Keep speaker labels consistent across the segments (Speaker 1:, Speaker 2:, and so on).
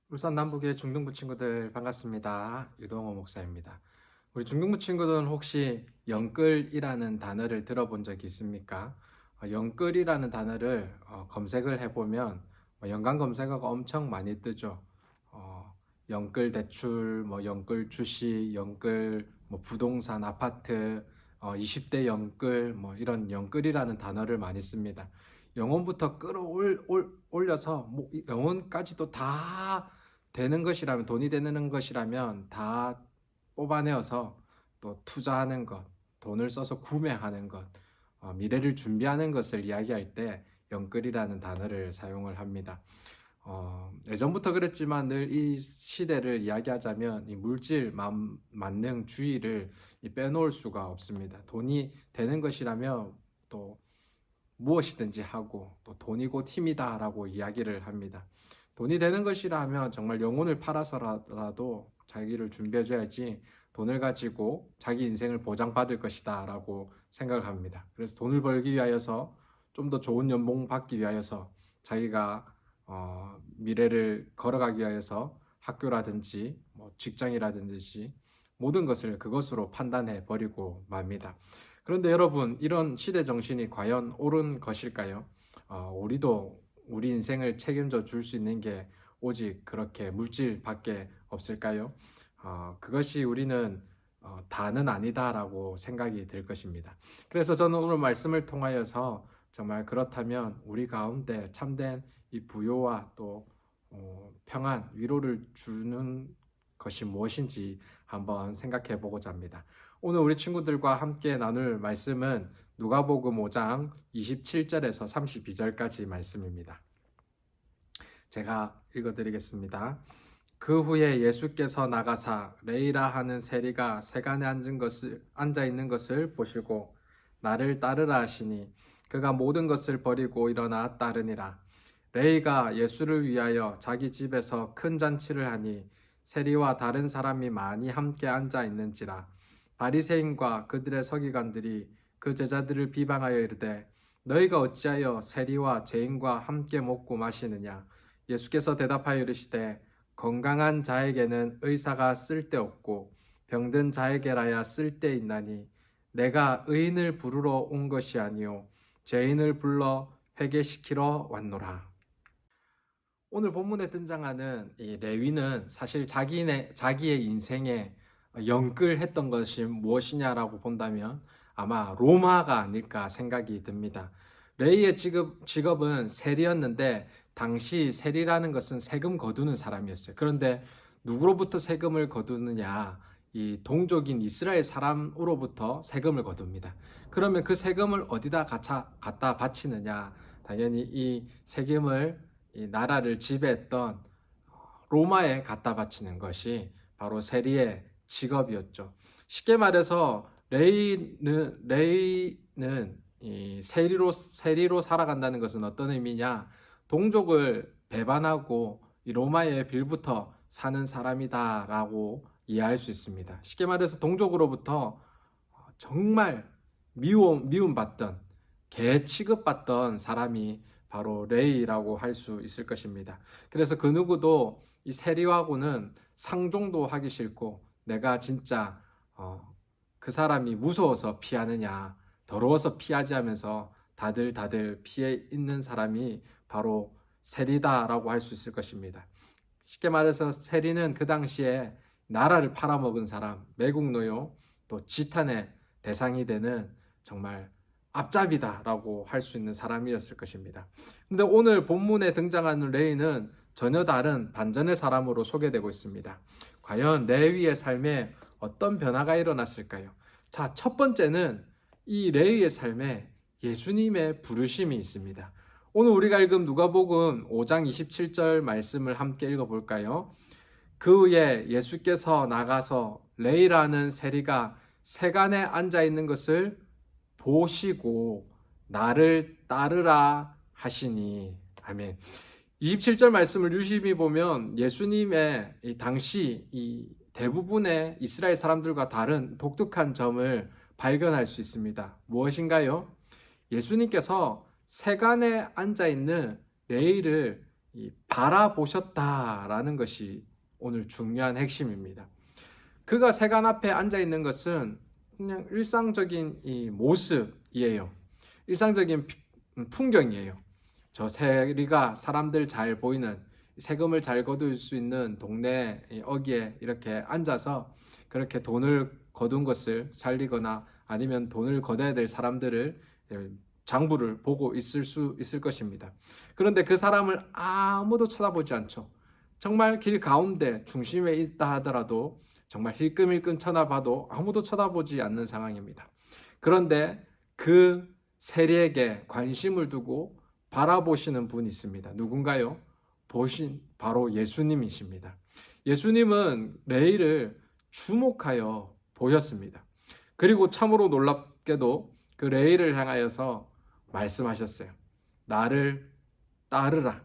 Speaker 1: 울산 남북의 중등부 친구들 반갑습니다. 유동호 목사입니다. 우리 중등부 친구들은 혹시 영끌이라는 단어를 들어본 적이 있습니까? 영끌이라는 단어를 검색을 해보면 연관 검색어가 엄청 많이 뜨죠. 영끌 대출, 영끌 주식, 영끌 부동산, 아파트, 20대 영끌, 이런 영끌이라는 단어를 많이 씁니다. 영혼부터 끌어올려서 영혼까지도 다 되는 것이라면, 돈이 되는 것이라면 다 뽑아내어서 또 투자하는 것, 돈을 써서 구매하는 것, 미래를 준비하는 것을 이야기할 때 영끌이라는 단어를 사용을 합니다. 예전부터 그랬지만 늘 이 시대를 이야기하자면 이 물질, 만능주의를 빼놓을 수가 없습니다. 돈이 되는 것이라면 또 무엇이든지 하고, 또 돈이 곧 힘이다 라고 이야기를 합니다. 돈이 되는 것이라면 정말 영혼을 팔아서라도 자기를 준비해줘야지 돈을 가지고 자기 인생을 보장받을 것이다 라고 생각을 합니다. 그래서 돈을 벌기 위하여서, 좀 더 좋은 연봉 받기 위하여서, 자기가 미래를 걸어가기 위하여서 학교라든지 직장이라든지 모든 것을 그것으로 판단해 버리고 맙니다. 그런데 여러분, 이런 시대 정신이 과연 옳은 것일까요? 우리도 우리 인생을 책임져 줄 수 있는 게 오직 그렇게 물질밖에 없을까요? 그것이 우리는 다는 아니다라고 생각이 들 것입니다. 그래서 저는 오늘 말씀을 통하여서 정말 그렇다면 우리 가운데 참된 이 부요와 또 평안, 위로를 주는 것이 무엇인지 한번 생각해 보고자 합니다. 오늘 우리 친구들과 함께 나눌 말씀은 누가복음 5장 27절에서 32절까지 말씀입니다. 제가 읽어드리겠습니다. 그 후에 예수께서 나가사 레이라 하는 세리가 세간에 앉아 있는 것을 보시고 나를 따르라 하시니 그가 모든 것을 버리고 일어나 따르니라. 레이가 예수를 위하여 자기 집에서 큰 잔치를 하니 세리와 다른 사람이 많이 함께 앉아 있는지라. 바리새인과 그들의 서기관들이 그 제자들을 비방하여 이르되 너희가 어찌하여 세리와 죄인과 함께 먹고 마시느냐. 예수께서 대답하여 이르시되 건강한 자에게는 의사가 쓸데없고 병든 자에게라야 쓸데있나니 내가 의인을 부르러 온 것이 아니요 죄인을 불러 회개시키러 왔노라. 오늘 본문에 등장하는 이 레위는 사실 자기의 인생에 영끌했던 것이 무엇이냐라고 본다면 아마 로마가 아닐까 생각이 듭니다. 레위의 직업은 세리였는데 당시 세리라는 것은 세금 거두는 사람이었어요. 그런데 누구로부터 세금을 거두느냐? 이 동족인 이스라엘 사람으로부터 세금을 거둡니다. 그러면 그 세금을 어디다 갖다 바치느냐? 당연히 이 세금을 이 나라를 지배했던 로마에 갖다 바치는 것이 바로 세리의 직업이었죠. 쉽게 말해서 레이는 이 세리로 살아간다는 것은 어떤 의미냐? 동족을 배반하고 이 로마의 빌부터 사는 사람이다라고 이해할 수 있습니다. 쉽게 말해서 동족으로부터 정말 미움받던, 개 취급받던 사람이 바로 레이라고 할 수 있을 것입니다. 그래서 그 누구도 이 세리하고는 상종도 하기 싫고, 내가 진짜 그 사람이 무서워서 피하느냐, 더러워서 피하지 하면서 다들 피해 있는 사람이 바로 세리다라고 할 수 있을 것입니다. 쉽게 말해서 세리는 그 당시에 나라를 팔아먹은 사람, 매국노요, 또 지탄의 대상이 되는 정말 앞잡이다라고 할 수 있는 사람이었을 것입니다. 근데 오늘 본문에 등장하는 레위는 전혀 다른 반전의 사람으로 소개되고 있습니다. 과연 레위의 삶에 어떤 변화가 일어났을까요? 자, 첫 번째는 이 레위의 삶에 예수님의 부르심이 있습니다. 오늘 우리가 읽은 누가복음 5장 27절 말씀을 함께 읽어볼까요? 그 후에 예수께서 나가서 레이라는 세리가 세간에 앉아 있는 것을 보시고 나를 따르라 하시니. 아멘. 27절 말씀을 유심히 보면 예수님의 당시 이 대부분의 이스라엘 사람들과 다른 독특한 점을 발견할 수 있습니다. 무엇인가요? 예수님께서 세간에 앉아 있는 레이를 이 바라보셨다라는 것이 오늘 중요한 핵심입니다. 그가 세관 앞에 앉아 있는 것은 그냥 일상적인 이 모습이에요. 일상적인 풍경이에요. 저 세리가 사람들 잘 보이는, 세금을 잘 거둘 수 있는 동네 어귀에 이렇게 앉아서 그렇게 돈을 거둔 것을 살리거나 아니면 돈을 거둬야 될 사람들을, 장부를 보고 있을 수 있을 것입니다. 그런데 그 사람을 아무도 쳐다보지 않죠. 정말 길 가운데 중심에 있다 하더라도 정말 힐끔힐끔 쳐다봐도 아무도 쳐다보지 않는 상황입니다. 그런데 그 세리에게 관심을 두고 바라보시는 분이 있습니다. 누군가요? 바로 예수님이십니다. 예수님은 레위를 주목하여 보셨습니다. 그리고 참으로 놀랍게도 그 레위를 향하여서 말씀하셨어요. 나를 따르라.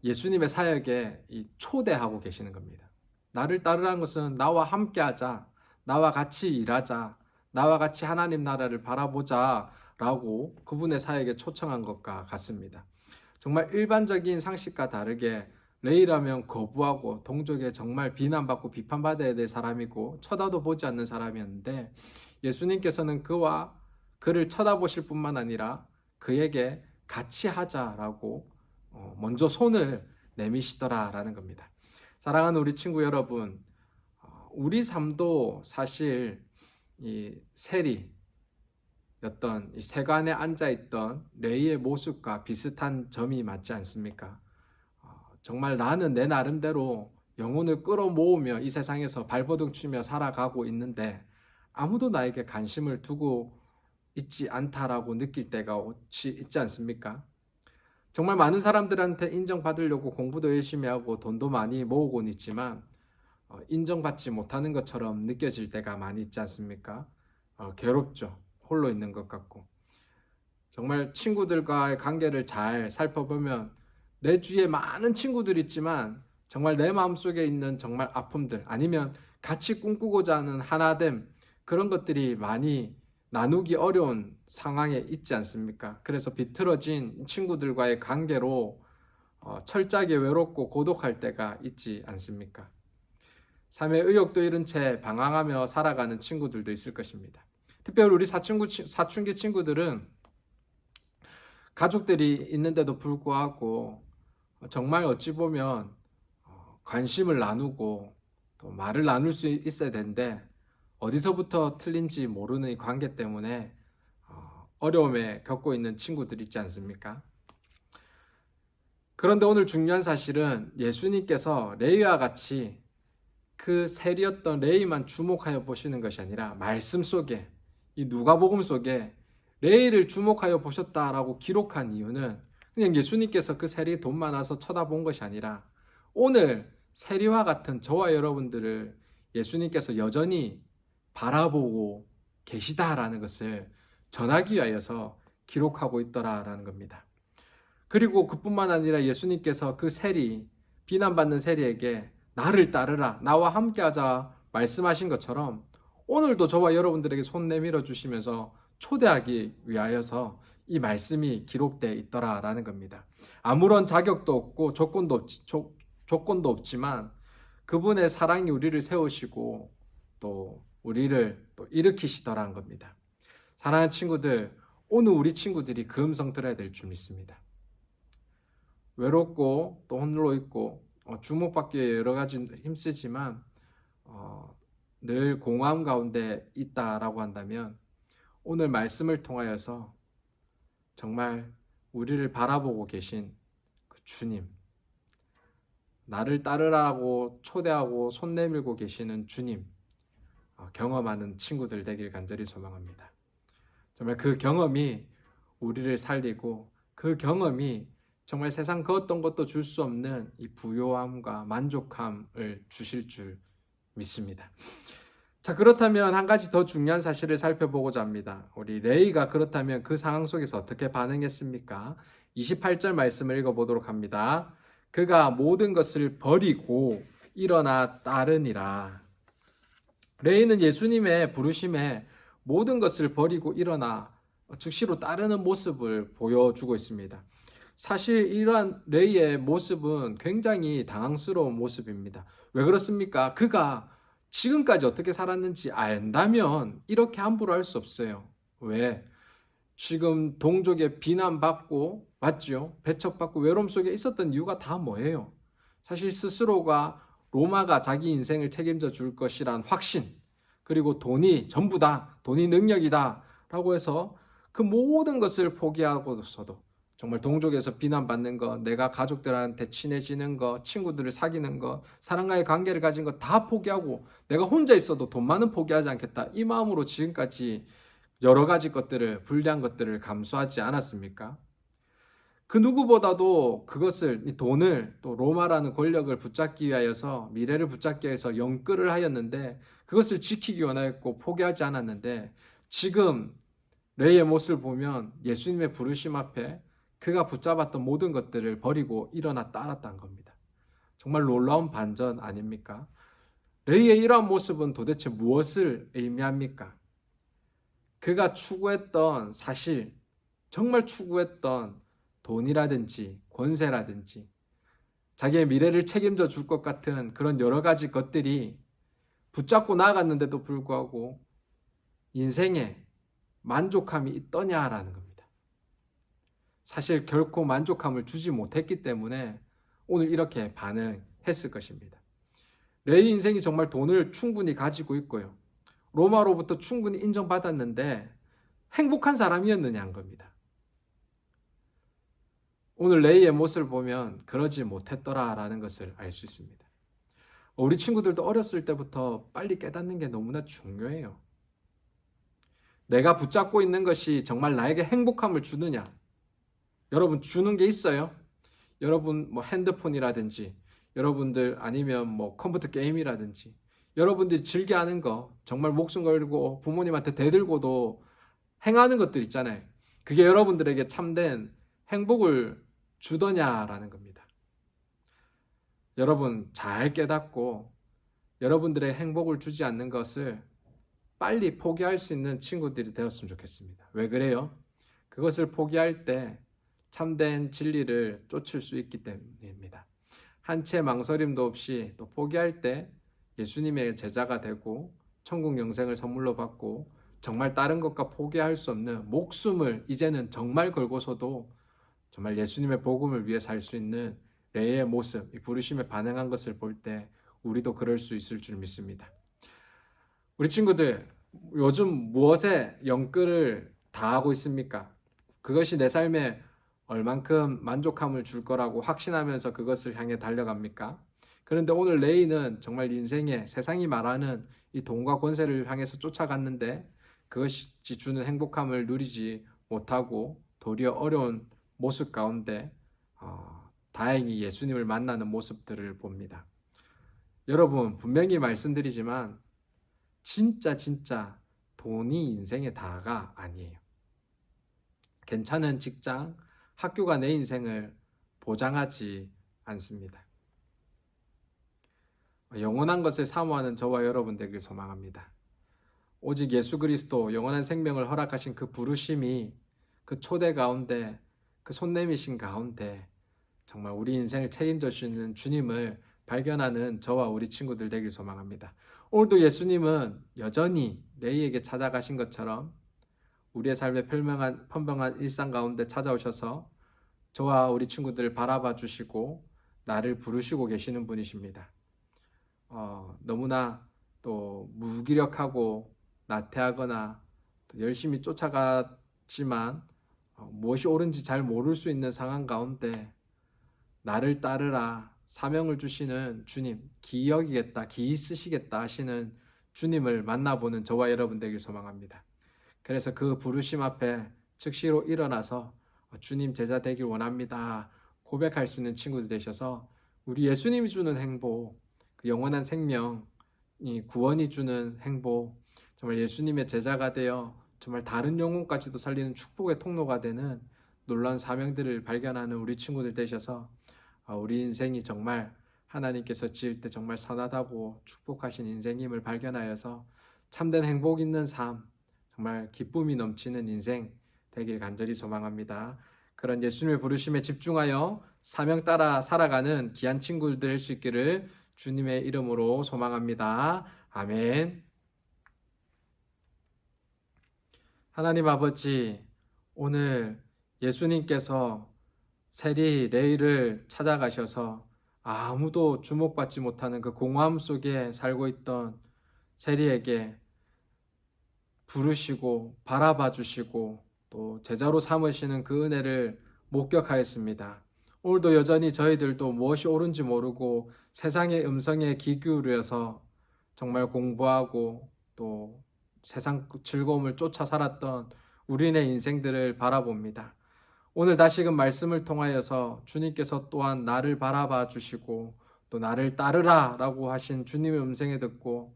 Speaker 1: 예수님의 사역에 초대하고 계시는 겁니다. 나를 따르라는 것은 나와 함께 하자, 나와 같이 일하자, 나와 같이 하나님 나라를 바라보자 라고 그분의 사역에 초청한 것과 같습니다. 정말 일반적인 상식과 다르게 레위라면 거부하고 동족에 정말 비난받고 비판받아야 될 사람이고 쳐다도 보지 않는 사람이었는데, 예수님께서는 그를 쳐다보실 뿐만 아니라 그에게 같이 하자라고 먼저 손을 내미시더라라는 겁니다. 사랑하는 우리 친구 여러분, 우리 삶도 사실 이 세리였던, 이 세관에 앉아있던 레위의 모습과 비슷한 점이 맞지 않습니까? 정말 나는 내 나름대로 영혼을 끌어모으며 이 세상에서 발버둥 치며 살아가고 있는데 아무도 나에게 관심을 두고 있지 않다라고 느낄 때가 있지 않습니까? 정말 많은 사람들한테 인정받으려고 공부도 열심히 하고 돈도 많이 모으곤 있지만 인정받지 못하는 것처럼 느껴질 때가 많이 있지 않습니까? 괴롭죠. 홀로 있는 것 같고. 정말 친구들과의 관계를 잘 살펴보면 내 주위에 많은 친구들이 있지만 정말 내 마음속에 있는 정말 아픔들, 아니면 같이 꿈꾸고자 하는 하나됨, 그런 것들이 많이 나누기 어려운 상황에 있지 않습니까? 그래서 비틀어진 친구들과의 관계로 철저하게 외롭고 고독할 때가 있지 않습니까? 삶의 의욕도 잃은 채 방황하며 살아가는 친구들도 있을 것입니다. 특별히 우리 사춘기 친구들은 가족들이 있는데도 불구하고 정말 어찌 보면 관심을 나누고 또 말을 나눌 수 있어야 되는데 어디서부터 틀린지 모르는 이 관계 때문에 어려움에 겪고 있는 친구들 있지 않습니까? 그런데 오늘 중요한 사실은 예수님께서 레위와 같이 그 세리였던 레위만 주목하여 보시는 것이 아니라 말씀 속에, 이 누가복음 속에 레위를 주목하여 보셨다라고 기록한 이유는 그냥 예수님께서 그 세리의 돈 많아서 쳐다본 것이 아니라 오늘 세리와 같은 저와 여러분들을 예수님께서 여전히 바라보고 계시다라는 것을 전하기 위하여서 기록하고 있더라라는 겁니다. 그리고 그뿐만 아니라 예수님께서 그 세리, 비난받는 세리에게 나를 따르라, 나와 함께하자 말씀하신 것처럼 오늘도 저와 여러분들에게 손 내밀어 주시면서 초대하기 위하여서 이 말씀이 기록되어 있더라라는 겁니다. 아무런 자격도 없고 조건도 없지만 그분의 사랑이 우리를 세우시고 또 우리를 또 일으키시더라는 겁니다. 사랑하는 친구들, 오늘 우리 친구들이 그 음성 들어야 될 줄 믿습니다. 외롭고 또 홀로 있고 주목받기 위해 여러 가지 힘쓰지만 늘 공허함 가운데 있다라고 한다면 오늘 말씀을 통하여서 정말 우리를 바라보고 계신 그 주님, 나를 따르라고 초대하고 손 내밀고 계시는 주님 경험하는 친구들 되길 간절히 소망합니다. 정말 그 경험이 우리를 살리고 그 경험이 정말 세상 그 어떤 것도 줄 수 없는 이 부요함과 만족함을 주실 줄 믿습니다. 자, 그렇다면 한 가지 더 중요한 사실을 살펴보고자 합니다. 우리 레위가 그렇다면 그 상황 속에서 어떻게 반응했습니까? 28절 말씀을 읽어보도록 합니다. 그가 모든 것을 버리고 일어나 따르니라. 레위는 예수님의 부르심에 모든 것을 버리고 일어나 즉시로 따르는 모습을 보여주고 있습니다. 사실 이러한 레이의 모습은 굉장히 당황스러운 모습입니다. 왜 그렇습니까? 그가 지금까지 어떻게 살았는지 안다면 이렇게 함부로 할 수 없어요. 왜? 지금 동족의 비난받고, 맞죠? 배척받고 외로움 속에 있었던 이유가 다 뭐예요? 사실 스스로가 로마가 자기 인생을 책임져 줄 것이란 확신, 그리고 돈이 전부다, 돈이 능력이다 라고 해서 그 모든 것을 포기하고서도 정말 동족에서 비난받는 것, 내가 가족들한테 친해지는 것, 친구들을 사귀는 것, 사람과의 관계를 가진 것 다 포기하고 내가 혼자 있어도 돈만은 포기하지 않겠다. 이 마음으로 지금까지 여러 가지 것들을, 불리한 것들을 감수하지 않았습니까? 그 누구보다도 그것을, 이 돈을, 또 로마라는 권력을 붙잡기 위하여서, 미래를 붙잡기 위해서 영끌을 하였는데 그것을 지키기 원하였고 포기하지 않았는데, 지금 레이의 모습을 보면 예수님의 부르심 앞에 그가 붙잡았던 모든 것들을 버리고 일어나 따랐다는 겁니다. 정말 놀라운 반전 아닙니까? 레이의 이러한 모습은 도대체 무엇을 의미합니까? 그가 추구했던, 사실 정말 추구했던 돈이라든지 권세라든지 자기의 미래를 책임져 줄 것 같은 그런 여러 가지 것들이 붙잡고 나아갔는데도 불구하고 인생에 만족함이 있더냐라는 겁니다. 사실 결코 만족함을 주지 못했기 때문에 오늘 이렇게 반응했을 것입니다. 레이 인생이 정말 돈을 충분히 가지고 있고요. 로마로부터 충분히 인정받았는데 행복한 사람이었느냐는 겁니다. 오늘 레이의 모습을 보면 그러지 못했더라라는 것을 알 수 있습니다. 우리 친구들도 어렸을 때부터 빨리 깨닫는 게 너무나 중요해요. 내가 붙잡고 있는 것이 정말 나에게 행복함을 주느냐? 여러분, 주는 게 있어요. 여러분 뭐 핸드폰이라든지, 여러분들 아니면 뭐 컴퓨터 게임이라든지, 여러분들이 즐겨하는 거, 정말 목숨 걸고 부모님한테 대들고도 행하는 것들 있잖아요. 그게 여러분들에게 참된 행복을 주더냐라는 겁니다. 여러분 잘 깨닫고 여러분들의 행복을 주지 않는 것을 빨리 포기할 수 있는 친구들이 되었으면 좋겠습니다. 왜 그래요? 그것을 포기할 때 참된 진리를 쫓을 수 있기 때문입니다. 한 채 망설임도 없이 또 포기할 때 예수님의 제자가 되고 천국 영생을 선물로 받고 정말 다른 것과 포기할 수 없는 목숨을 이제는 정말 걸고서도 정말 예수님의 복음을 위해 살 수 있는 레이의 모습, 이 부르심에 반응한 것을 볼 때 우리도 그럴 수 있을 줄 믿습니다. 우리 친구들, 요즘 무엇에 영끌을 다하고 있습니까? 그것이 내 삶에 얼만큼 만족함을 줄 거라고 확신하면서 그것을 향해 달려갑니까? 그런데 오늘 레이는 정말 인생에 세상이 말하는 이 돈과 권세를 향해서 쫓아갔는데 그것이 주는 행복함을 누리지 못하고 도리어 어려운 모습 가운데 다행히 예수님을 만나는 모습들을 봅니다. 여러분, 분명히 말씀드리지만 진짜 돈이 인생의 다가 아니에요. 괜찮은 직장, 학교가 내 인생을 보장하지 않습니다. 영원한 것을 사모하는 저와 여러분 되길 소망합니다. 오직 예수 그리스도 영원한 생명을 허락하신 그 부르심이, 그 초대 가운데, 그 손 내미신 가운데 정말 우리 인생을 책임져 주시는 주님을 발견하는 저와 우리 친구들 되길 소망합니다. 오늘도 예수님은 여전히 레이에게 찾아가신 것처럼 우리의 삶의 편명한 일상 가운데 찾아오셔서 저와 우리 친구들을 바라봐 주시고 나를 부르시고 계시는 분이십니다. 너무나 또 무기력하고 나태하거나 또 열심히 쫓아갔지만 무엇이 옳은지 잘 모를 수 있는 상황 가운데 나를 따르라 사명을 주시는 주님, 기이 여기겠다, 기이 쓰시겠다 하시는 주님을 만나보는 저와 여러분 되길 소망합니다. 그래서 그 부르심 앞에 즉시로 일어나서 주님 제자 되길 원합니다 고백할 수 있는 친구들 되셔서 우리 예수님이 주는 행복, 그 영원한 생명, 이 구원이 주는 행복, 정말 예수님의 제자가 되어 정말 다른 영혼까지도 살리는 축복의 통로가 되는 놀라운 사명들을 발견하는 우리 친구들 되셔서 우리 인생이 정말 하나님께서 지을 때 정말 선하다고 축복하신 인생임을 발견하여서 참된 행복 있는 삶, 정말 기쁨이 넘치는 인생 되길 간절히 소망합니다. 그런 예수님의 부르심에 집중하여 사명 따라 살아가는 귀한 친구들 될 수 있기를 주님의 이름으로 소망합니다. 아멘. 하나님 아버지, 오늘 예수님께서 세리 레이를 찾아가셔서 아무도 주목받지 못하는 그 공허함 속에 살고 있던 세리에게 부르시고 바라봐 주시고 또 제자로 삼으시는 그 은혜를 목격하였습니다. 오늘도 여전히 저희들도 무엇이 옳은지 모르고 세상의 음성에 귀 기울여서 정말 공부하고 또 세상 즐거움을 쫓아 살았던 우리네 인생들을 바라봅니다. 오늘 다시금 말씀을 통하여서 주님께서 또한 나를 바라봐 주시고 또 나를 따르라 라고 하신 주님의 음성에 듣고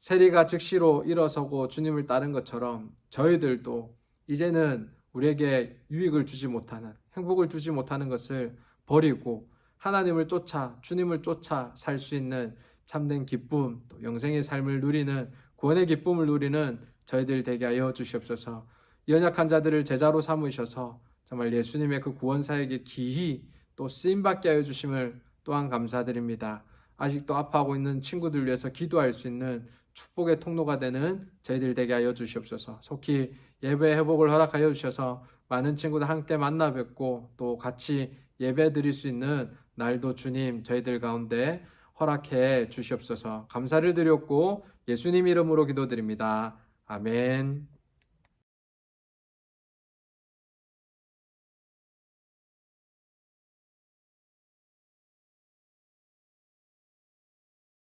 Speaker 1: 세리가 즉시로 일어서고 주님을 따른 것처럼 저희들도 이제는 우리에게 유익을 주지 못하는, 행복을 주지 못하는 것을 버리고 하나님을 쫓아, 주님을 쫓아 살 수 있는 참된 기쁨, 또 영생의 삶을 누리는, 구원의 기쁨을 누리는 저희들 되게 하여 주시옵소서. 연약한 자들을 제자로 삼으셔서 정말 예수님의 그 구원사에게 기히 또 쓰임받게 하여 주심을 또한 감사드립니다. 아직도 아파하고 있는 친구들 위해서 기도할 수 있는 축복의 통로가 되는 저희들 되게 하여 주시옵소서. 속히 예배 회복을 허락하여 주셔서 많은 친구들 함께 만나 뵙고 또 같이 예배 드릴 수 있는 날도 주님 저희들 가운데 허락해 주시옵소서. 감사를 드렸고 예수님 이름으로 기도드립니다. 아멘.